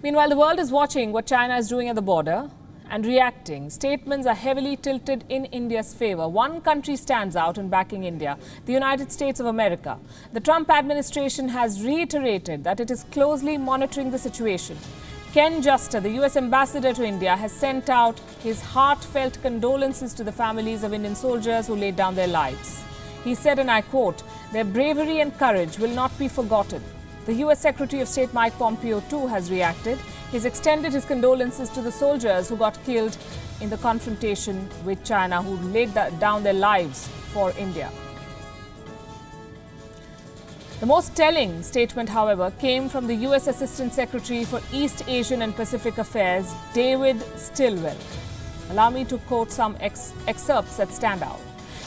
Meanwhile, the world is watching what China is doing at the border and reacting. Statements are heavily tilted in India's favor. One country stands out in backing India, the United States of America. The Trump administration has reiterated that it is closely monitoring the situation. Ken Juster, the US ambassador to India, has sent out his heartfelt condolences to the families of Indian soldiers who laid down their lives. He said, and I quote, "Their bravery and courage will not be forgotten." The US Secretary of State Mike Pompeo too has reacted. He's extended his condolences to the soldiers who got killed in the confrontation with China, who laid down their lives for India. The most telling statement, however, came from the US Assistant Secretary for East Asian and Pacific Affairs, David Stilwell. Allow me to quote some excerpts that stand out.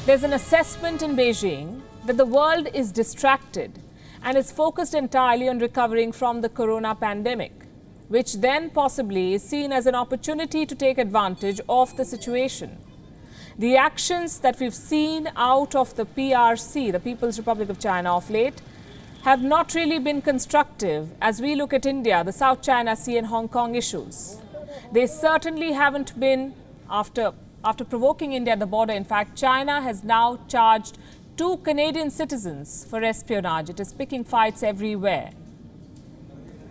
There's an assessment in Beijing that the world is distracted and is focused entirely on recovering from the corona pandemic, which then possibly is seen as an opportunity to take advantage of the situation. The actions that we've seen out of the PRC, the People's Republic of China, of late, have not really been constructive as we look at India, the South China Sea and Hong Kong issues. They certainly haven't been after provoking India at the border. In fact, China has now charged 2 Canadian citizens for espionage. It is picking fights everywhere.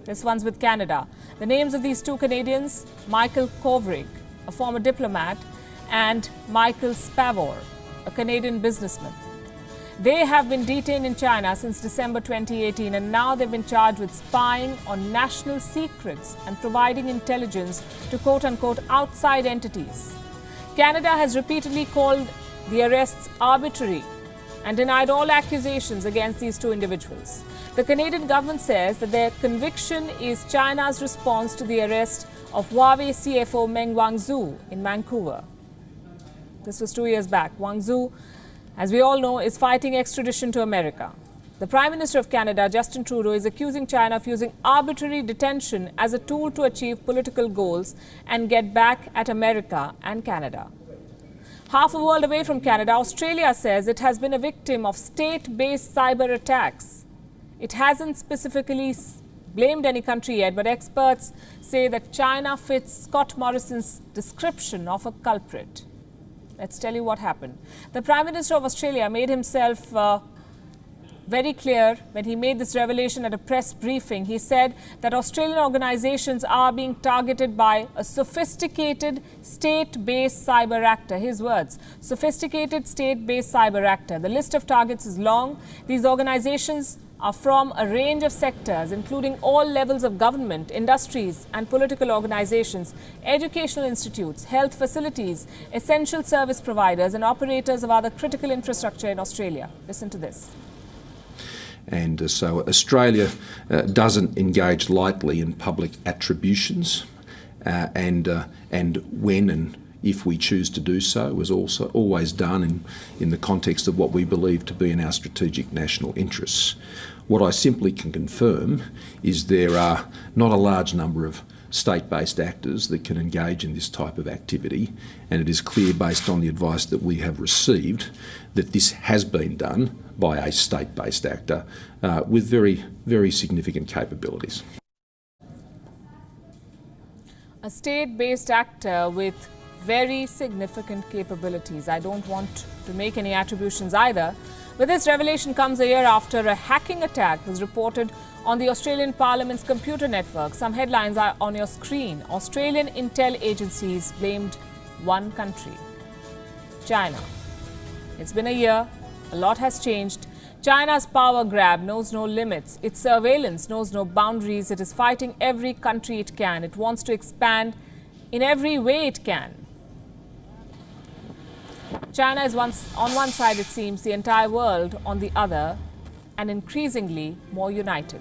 This one's with Canada. The names of these 2 Canadians, Michael Kovrig, a former diplomat, and Michael Spavor, a Canadian businessman. They have been detained in China since December 2018, and now they've been charged with spying on national secrets and providing intelligence to quote-unquote outside entities. Canada has repeatedly called the arrests arbitrary and denied all accusations against these 2 individuals. The Canadian government says that their conviction is China's response to the arrest of Huawei CFO Meng Wanzhou in Vancouver. This was 2 years back. Wanzhou, as we all know, is fighting extradition to America. The Prime Minister of Canada, Justin Trudeau, is accusing China of using arbitrary detention as a tool to achieve political goals and get back at America and Canada. Half a world away from Canada, Australia says it has been a victim of state-based cyber attacks. It hasn't specifically blamed any country yet, but experts say that China fits Scott Morrison's description of a culprit. Let's tell you what happened. The Prime Minister of Australia made himself very clear when he made this revelation at a press briefing. He said that Australian organizations are being targeted by a sophisticated state-based cyber actor. His words, sophisticated state-based cyber actor. The list of targets is long. These organizations are from a range of sectors, including all levels of government, industries and political organizations, educational institutes, health facilities, essential service providers and operators of other critical infrastructure in Australia. Listen to this. And so Australia doesn't engage lightly in public attributions, and when and if we choose to do so, was also always done in the context of what we believe to be in our strategic national interests. What I simply can confirm is there are not a large number of state-based actors that can engage in this type of activity, and it is clear based on the advice that we have received that this has been done by a state-based actor with very, very significant capabilities. A state-based actor with very significant capabilities. I don't want to make any attributions either, but this revelation comes a year after a hacking attack was reported on the Australian Parliament's computer network. Some headlines are on your screen. Australian intel agencies blamed one country, China. It's been a year. A lot has changed. China's power grab knows no limits. Its surveillance knows no boundaries. It is fighting every country it can. It wants to expand in every way it can. China is on one side, it seems, the entire world on the other, and increasingly more united.